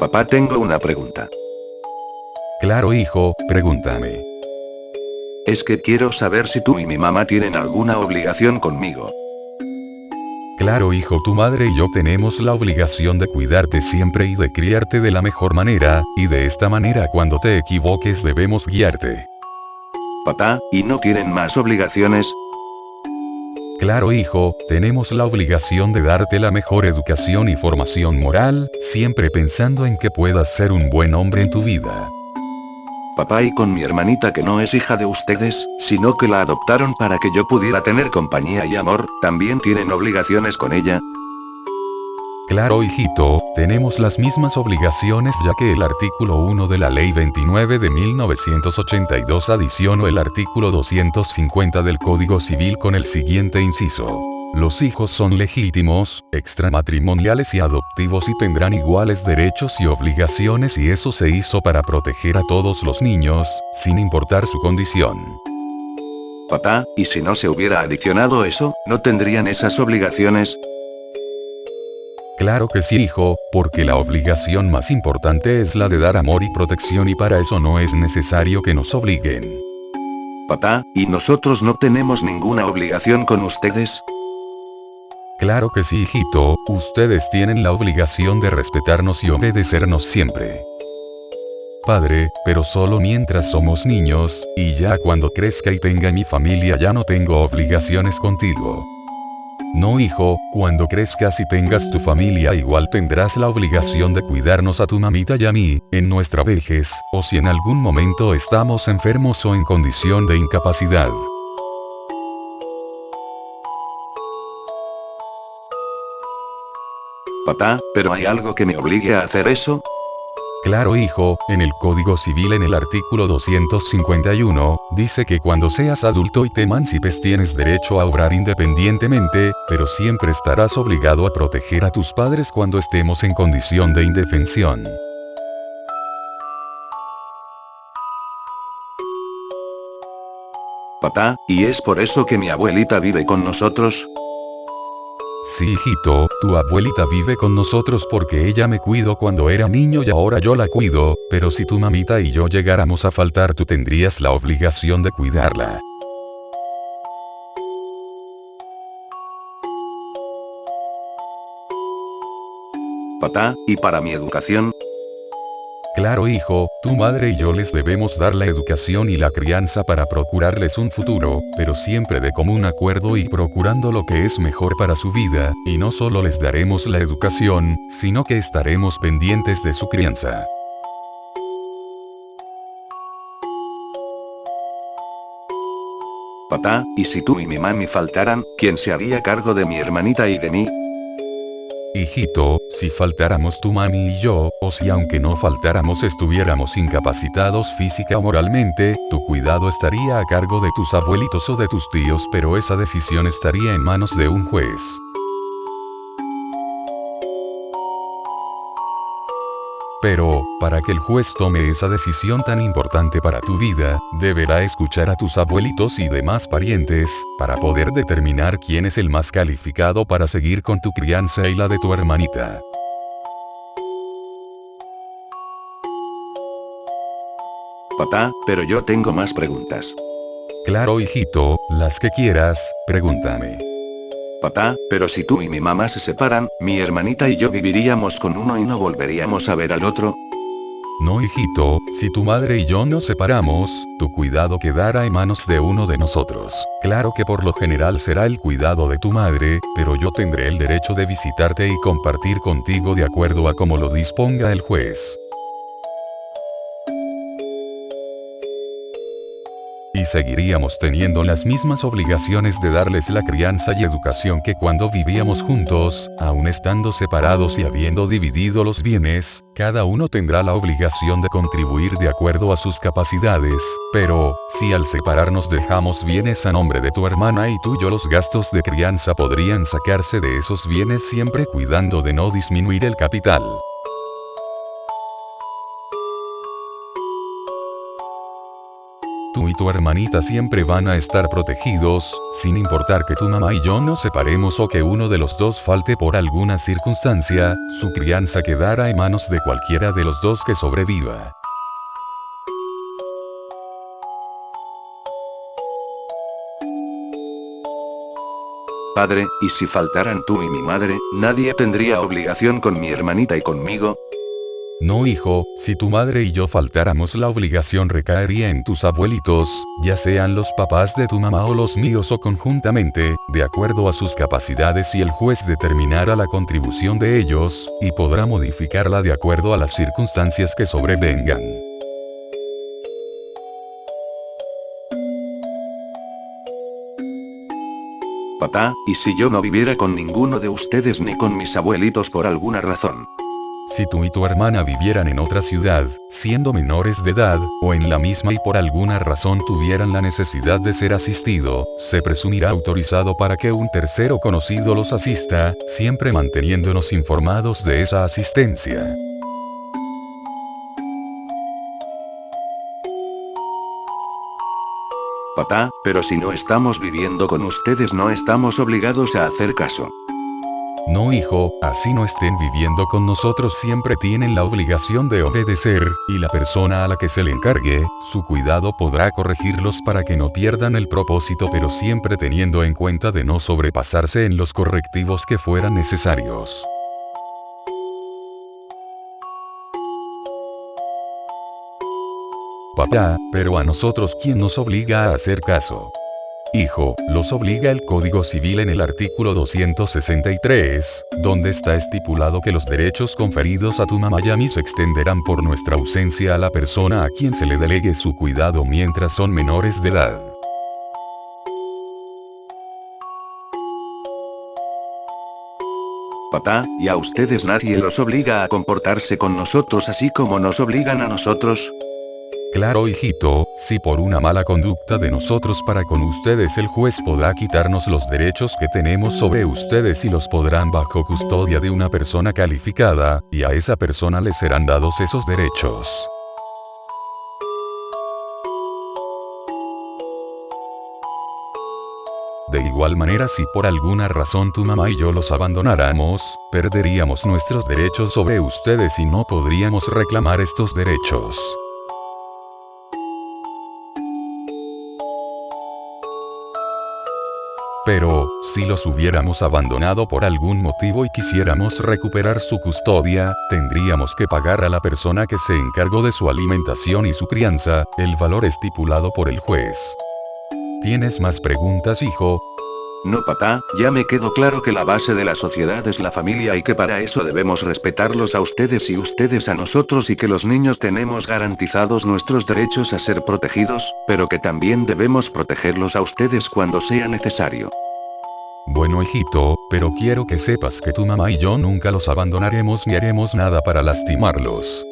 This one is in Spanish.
Papá, tengo una pregunta. Claro, hijo, pregúntame. Es que quiero saber si tú y mi mamá tienen alguna obligación conmigo. Claro, hijo, tu madre y yo tenemos la obligación de cuidarte siempre y de criarte de la mejor manera, y de esta manera cuando te equivoques debemos guiarte. Papá, ¿y no tienen más obligaciones? Claro, hijo, tenemos la obligación de darte la mejor educación y formación moral, siempre pensando en que puedas ser un buen hombre en tu vida. Papá, y con mi hermanita que no es hija de ustedes, sino que la adoptaron para que yo pudiera tener compañía y amor, ¿también tienen obligaciones con ella? Claro, hijito, tenemos las mismas obligaciones ya que el artículo 1 de la Ley 29 de 1982 adicionó el artículo 250 del Código Civil con el siguiente inciso. Los hijos son legítimos, extramatrimoniales y adoptivos y tendrán iguales derechos y obligaciones, y eso se hizo para proteger a todos los niños, sin importar su condición. Papá, ¿y si no se hubiera adicionado eso, no tendrían esas obligaciones? Claro que sí, hijo, porque la obligación más importante es la de dar amor y protección, y para eso no es necesario que nos obliguen. Papá, ¿y nosotros no tenemos ninguna obligación con ustedes? Claro que sí, hijito, ustedes tienen la obligación de respetarnos y obedecernos siempre. Padre, pero solo mientras somos niños, y ya cuando crezca y tenga mi familia ya no tengo obligaciones contigo. No, hijo, cuando crezcas y tengas tu familia igual tendrás la obligación de cuidarnos a tu mamita y a mí, en nuestra vejez, o si en algún momento estamos enfermos o en condición de incapacidad. Papá, ¿pero hay algo que me obligue a hacer eso? Claro, hijo, en el Código Civil en el artículo 251, dice que cuando seas adulto y te emancipes tienes derecho a obrar independientemente, pero siempre estarás obligado a proteger a tus padres cuando estemos en condición de indefensión. Papá, ¿y es por eso que mi abuelita vive con nosotros? Sí, hijito, tu abuelita vive con nosotros porque ella me cuidó cuando era niño y ahora yo la cuido, pero si tu mamita y yo llegáramos a faltar tú tendrías la obligación de cuidarla. Papá, ¿y para mi educación? Claro, hijo, tu madre y yo les debemos dar la educación y la crianza para procurarles un futuro, pero siempre de común acuerdo y procurando lo que es mejor para su vida, y no solo les daremos la educación, sino que estaremos pendientes de su crianza. Papá, ¿y si tú y mi mami faltaran, quién se haría cargo de mi hermanita y de mí? Hijito, si faltáramos tu mami y yo, o si aunque no faltáramos estuviéramos incapacitados física o moralmente, tu cuidado estaría a cargo de tus abuelitos o de tus tíos, pero esa decisión estaría en manos de un juez. Pero, para que el juez tome esa decisión tan importante para tu vida, deberá escuchar a tus abuelitos y demás parientes, para poder determinar quién es el más calificado para seguir con tu crianza y la de tu hermanita. Papá, pero yo tengo más preguntas. Claro, hijito, las que quieras, pregúntame. Papá, pero si tú y mi mamá se separan, mi hermanita y yo viviríamos con uno y no volveríamos a ver al otro. No, hijito, si tu madre y yo nos separamos, tu cuidado quedará en manos de uno de nosotros. Claro que por lo general será el cuidado de tu madre, pero yo tendré el derecho de visitarte y compartir contigo de acuerdo a como lo disponga el juez. Y seguiríamos teniendo las mismas obligaciones de darles la crianza y educación que cuando vivíamos juntos, aun estando separados y habiendo dividido los bienes, cada uno tendrá la obligación de contribuir de acuerdo a sus capacidades, pero, si al separarnos dejamos bienes a nombre de tu hermana y tuyo, los gastos de crianza podrían sacarse de esos bienes siempre cuidando de no disminuir el capital. Tú y tu hermanita siempre van a estar protegidos, sin importar que tu mamá y yo nos separemos o que uno de los dos falte por alguna circunstancia, su crianza quedará en manos de cualquiera de los dos que sobreviva. Padre, ¿y si faltaran tú y mi madre, nadie tendría obligación con mi hermanita y conmigo? No, hijo, si tu madre y yo faltáramos, la obligación recaería en tus abuelitos, ya sean los papás de tu mamá o los míos o conjuntamente, de acuerdo a sus capacidades, y el juez determinará la contribución de ellos, y podrá modificarla de acuerdo a las circunstancias que sobrevengan. Papá, ¿y si yo no viviera con ninguno de ustedes ni con mis abuelitos por alguna razón? Si tú y tu hermana vivieran en otra ciudad, siendo menores de edad, o en la misma y por alguna razón tuvieran la necesidad de ser asistido, se presumirá autorizado para que un tercero conocido los asista, siempre manteniéndonos informados de esa asistencia. Papá, pero si no estamos viviendo con ustedes no estamos obligados a hacer caso. No, hijo, así no estén viviendo con nosotros, siempre tienen la obligación de obedecer, y la persona a la que se le encargue, su cuidado podrá corregirlos para que no pierdan el propósito, pero siempre teniendo en cuenta de no sobrepasarse en los correctivos que fueran necesarios. Papá, pero a nosotros, ¿quién nos obliga a hacer caso? Hijo, los obliga el Código Civil en el artículo 263, donde está estipulado que los derechos conferidos a tu mamá y a mí se extenderán por nuestra ausencia a la persona a quien se le delegue su cuidado mientras son menores de edad. Papá, y a ustedes nadie los obliga a comportarse con nosotros así como nos obligan a nosotros. Claro, hijito, si por una mala conducta de nosotros para con ustedes el juez podrá quitarnos los derechos que tenemos sobre ustedes y los podrán bajo custodia de una persona calificada, y a esa persona le serán dados esos derechos. De igual manera, si por alguna razón tu mamá y yo los abandonáramos, perderíamos nuestros derechos sobre ustedes y no podríamos reclamar estos derechos. Pero, si los hubiéramos abandonado por algún motivo y quisiéramos recuperar su custodia, tendríamos que pagar a la persona que se encargó de su alimentación y su crianza, el valor estipulado por el juez. ¿Tienes más preguntas, hijo? No, papá, ya me quedó claro que la base de la sociedad es la familia y que para eso debemos respetarlos a ustedes y ustedes a nosotros, y que los niños tenemos garantizados nuestros derechos a ser protegidos, pero que también debemos protegerlos a ustedes cuando sea necesario. Bueno, hijito, pero quiero que sepas que tu mamá y yo nunca los abandonaremos ni haremos nada para lastimarlos.